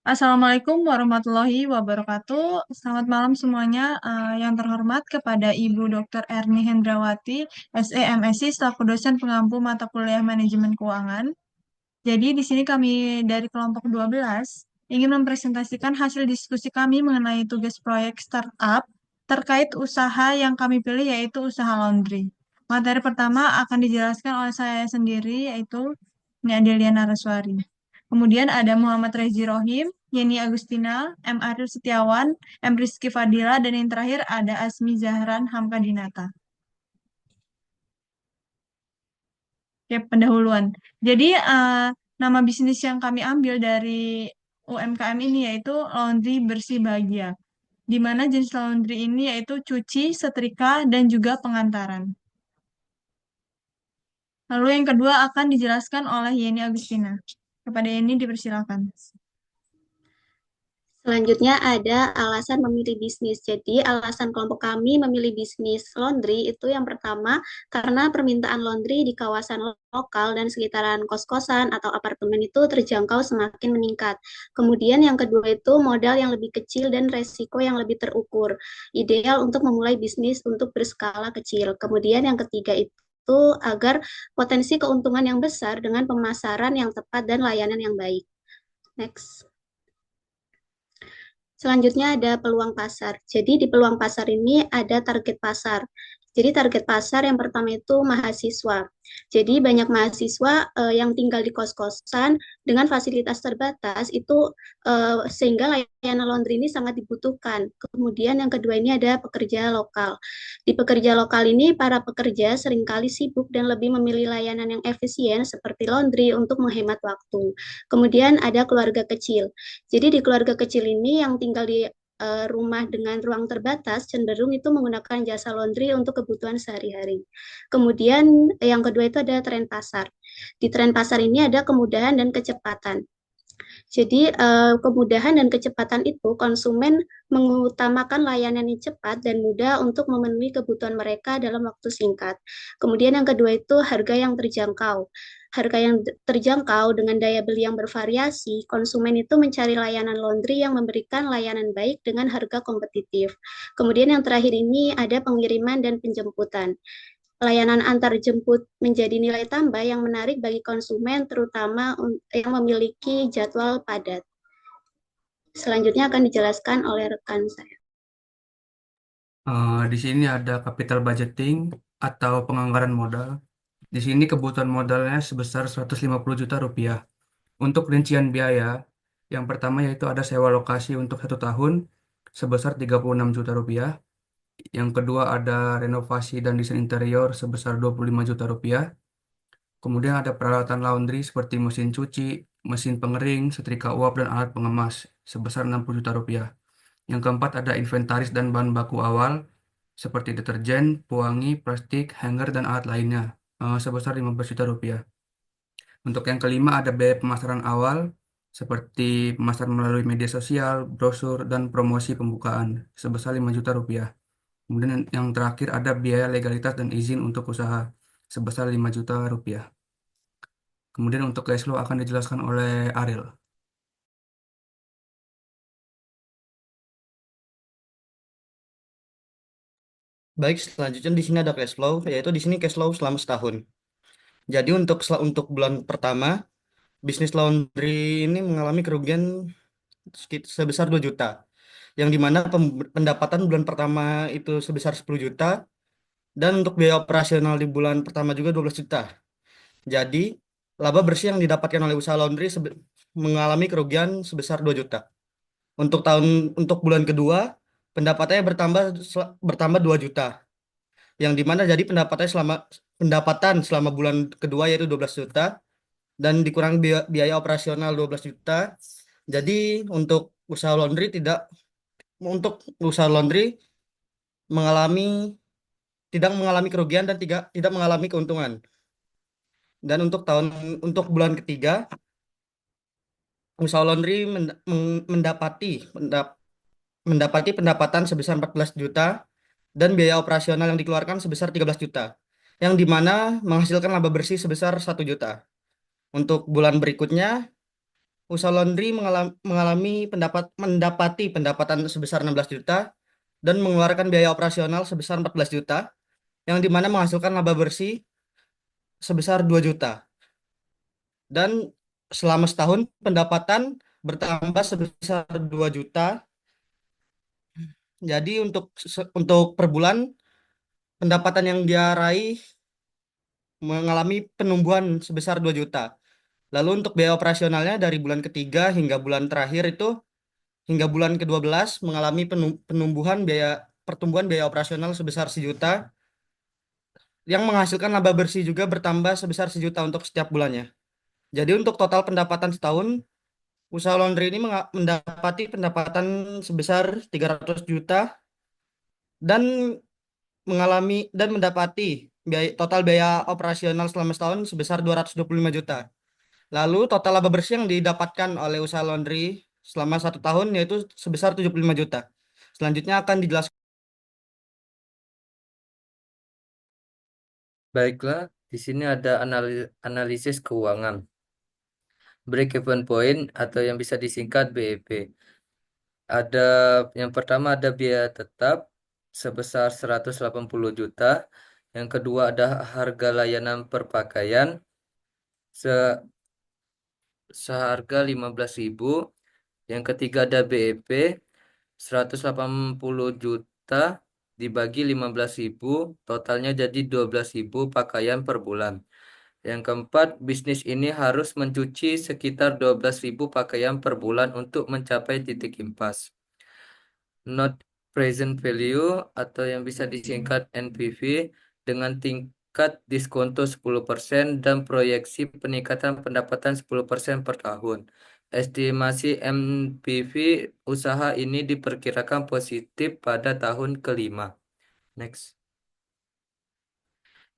Assalamualaikum warahmatullahi wabarakatuh. Selamat malam semuanya. Yang terhormat kepada Ibu Dr. Erni Hendrawati, SE MSc, staf dosen pengampu mata kuliah Manajemen Keuangan. Jadi di sini kami dari kelompok 12 ingin mempresentasikan hasil diskusi kami mengenai tugas proyek startup terkait usaha yang kami pilih yaitu usaha laundry. Materi pertama akan dijelaskan oleh saya sendiri yaitu Adelia Naraswari. Kemudian ada Muhammad Rezi Rohim, Yeni Agustina, M. Arif Setiawan, M. Rizky Fadila, dan yang terakhir ada Asmi Zahran Hamka Dinata. Oke, pendahuluan. Jadi, nama bisnis yang kami ambil dari UMKM ini yaitu Laundry Bersih Bahagia, di mana jenis laundry ini yaitu cuci, setrika, dan juga pengantaran. Lalu yang kedua akan dijelaskan oleh Yeni Agustina. Kepada Yeni dipersilakan. Selanjutnya ada alasan memilih bisnis. Jadi, alasan kelompok kami memilih bisnis laundry itu yang pertama karena permintaan laundry di kawasan lokal dan sekitaran kos-kosan atau apartemen itu terjangkau semakin meningkat. Kemudian yang kedua itu modal yang lebih kecil dan resiko yang lebih terukur. Ideal untuk memulai bisnis untuk berskala kecil. Kemudian yang ketiga itu agar potensi keuntungan yang besar dengan pemasaran yang tepat dan layanan yang baik. Next. Selanjutnya ada peluang pasar. Jadi di peluang pasar ini ada target pasar. Jadi target pasar yang pertama itu mahasiswa. Jadi banyak mahasiswa yang tinggal di kos-kosan dengan fasilitas terbatas itu sehingga layanan laundry ini sangat dibutuhkan. Kemudian yang kedua ini ada pekerja lokal. Di pekerja lokal ini para pekerja seringkali sibuk dan lebih memilih layanan yang efisien seperti laundry untuk menghemat waktu. Kemudian ada keluarga kecil. Jadi di keluarga kecil ini yang tinggal di rumah dengan ruang terbatas cenderung itu menggunakan jasa laundry untuk kebutuhan sehari-hari. Kemudian yang kedua itu ada tren pasar. Di tren pasar ini ada kemudahan dan kecepatan. Jadi kemudahan dan kecepatan itu konsumen mengutamakan layanan yang cepat dan mudah untuk memenuhi kebutuhan mereka dalam waktu singkat. Kemudian yang kedua itu harga yang terjangkau. Harga yang terjangkau dengan daya beli yang bervariasi, konsumen itu mencari layanan laundry yang memberikan layanan baik dengan harga kompetitif. Kemudian yang terakhir ini ada pengiriman dan penjemputan. Layanan antar jemput menjadi nilai tambah yang menarik bagi konsumen, terutama yang memiliki jadwal padat. Selanjutnya akan dijelaskan oleh rekan saya. Di sini ada capital budgeting atau penganggaran modal. Di sini kebutuhan modalnya sebesar 150 juta rupiah. Untuk rincian biaya, yang pertama yaitu ada sewa lokasi untuk 1 tahun sebesar 36 juta rupiah. Yang kedua ada renovasi dan desain interior sebesar 25 juta rupiah. Kemudian ada peralatan laundry seperti mesin cuci, mesin pengering, setrika uap, dan alat pengemas sebesar 60 juta rupiah. Yang keempat ada inventaris dan bahan baku awal seperti deterjen, pewangi, plastik, hanger, dan alat lainnya sebesar 15 juta rupiah. Untuk yang kelima ada biaya pemasaran awal seperti pemasaran melalui media sosial, brosur, dan promosi pembukaan sebesar 5 juta rupiah. Kemudian yang terakhir ada biaya legalitas dan izin untuk usaha sebesar 5 juta rupiah. Kemudian untuk cash flow akan dijelaskan oleh Ariel. Baik, selanjutnya di sini ada cash flow, yaitu di sini cash flow selama setahun. Jadi untuk bulan pertama, bisnis laundry ini mengalami kerugian sebesar 2 juta. Yang dimana pendapatan bulan pertama itu sebesar 10 juta, dan untuk biaya operasional di bulan pertama juga 12 juta. Jadi, laba bersih yang didapatkan oleh usaha laundry mengalami kerugian sebesar 2 juta. Untuk untuk bulan kedua, pendapatannya bertambah 2 juta. Yang dimana jadi pendapatan selama bulan kedua yaitu 12 juta dan dikurangi biaya operasional 12 juta. Jadi untuk usaha laundry tidak untuk usaha laundry mengalami tidak mengalami kerugian dan tidak mengalami keuntungan. Dan untuk bulan ketiga, usaha laundry mendapati pendapatan sebesar 14 juta dan biaya operasional yang dikeluarkan sebesar 13 juta. Yang dimana menghasilkan laba bersih sebesar 1 juta. Untuk bulan berikutnya, usaha laundry mendapati pendapatan sebesar 16 juta dan mengeluarkan biaya operasional sebesar 14 juta, yang dimana menghasilkan laba bersih sebesar 2 juta. Dan selama setahun pendapatan bertambah sebesar 2 juta. Jadi untuk per bulan pendapatan yang dia raih mengalami penumbuhan sebesar 2 juta. Lalu untuk biaya operasionalnya dari bulan ketiga hingga bulan terakhir itu hingga bulan ke-12 mengalami pertumbuhan biaya operasional sebesar 1 juta, yang menghasilkan laba bersih juga bertambah sebesar 1 juta untuk setiap bulannya. Jadi untuk total pendapatan setahun, usaha laundry ini mendapati pendapatan sebesar 300 juta dan mendapati total biaya operasional selama setahun sebesar 225 juta. Lalu total laba bersih yang didapatkan oleh usaha laundry selama 1 tahun yaitu sebesar 75 juta. Selanjutnya akan dijelaskan. Baiklah, di sini ada analisis keuangan. Break-even point atau yang bisa disingkat BEP. Ada yang pertama ada biaya tetap sebesar 180 juta. Yang kedua ada harga layanan perpakaian seharga 15.000. Yang ketiga ada BEP 180 juta dibagi 15.000, totalnya jadi 12.000 pakaian per bulan. Yang keempat, bisnis ini harus mencuci sekitar 12.000 pakaian per bulan untuk mencapai titik impas. Not present value atau yang bisa disingkat NPV dengan tingkat diskonto 10% dan proyeksi peningkatan pendapatan 10% per tahun. Estimasi NPV usaha ini diperkirakan positif pada tahun kelima. Next.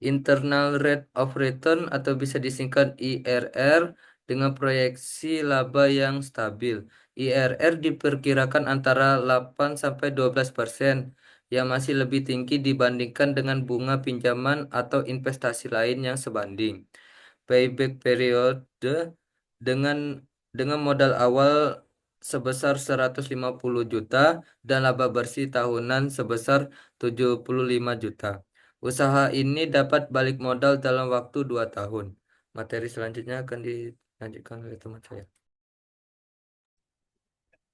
Internal Rate of Return atau bisa disingkat IRR dengan proyeksi laba yang stabil. IRR diperkirakan antara 8-12%, yang masih lebih tinggi dibandingkan dengan bunga pinjaman atau investasi lain yang sebanding. Payback period dengan modal awal sebesar 150 juta dan laba bersih tahunan sebesar 75 juta. Usaha ini dapat balik modal dalam waktu 2 tahun. Materi selanjutnya akan dilanjutkan oleh teman saya.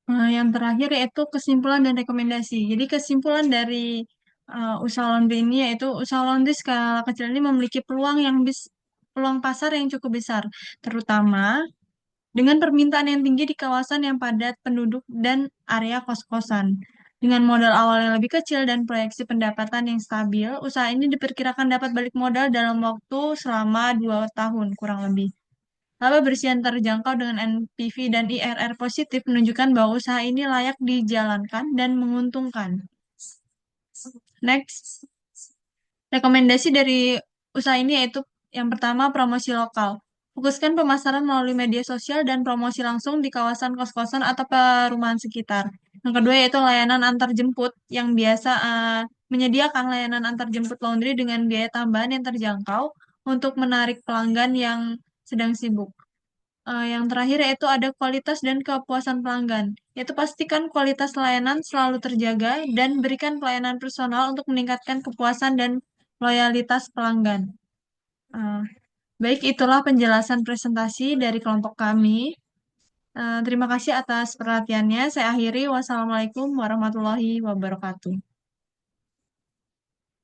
Yang terakhir yaitu kesimpulan dan rekomendasi. Jadi kesimpulan dari usaha laundry ini yaitu usaha laundry skala kecil ini memiliki peluang pasar yang cukup besar, terutama dengan permintaan yang tinggi di kawasan yang padat penduduk dan area kos-kosan. Dengan modal awal yang lebih kecil dan proyeksi pendapatan yang stabil, usaha ini diperkirakan dapat balik modal dalam waktu selama 2 tahun kurang lebih. Laba bersih yang terjangkau dengan NPV dan IRR positif menunjukkan bahwa usaha ini layak dijalankan dan menguntungkan. Next, rekomendasi dari usaha ini yaitu yang pertama promosi lokal. Fokuskan pemasaran melalui media sosial dan promosi langsung di kawasan kos-kosan atau perumahan sekitar. Yang kedua yaitu layanan antar jemput yang biasa menyediakan layanan antar jemput laundry dengan biaya tambahan yang terjangkau untuk menarik pelanggan yang sedang sibuk. Yang terakhir yaitu ada kualitas dan kepuasan pelanggan. Yaitu pastikan kualitas layanan selalu terjaga dan berikan pelayanan personal untuk meningkatkan kepuasan dan loyalitas pelanggan. Baik, itulah penjelasan presentasi dari kelompok kami. Terima kasih atas perhatiannya. Saya akhiri. Wassalamualaikum warahmatullahi wabarakatuh.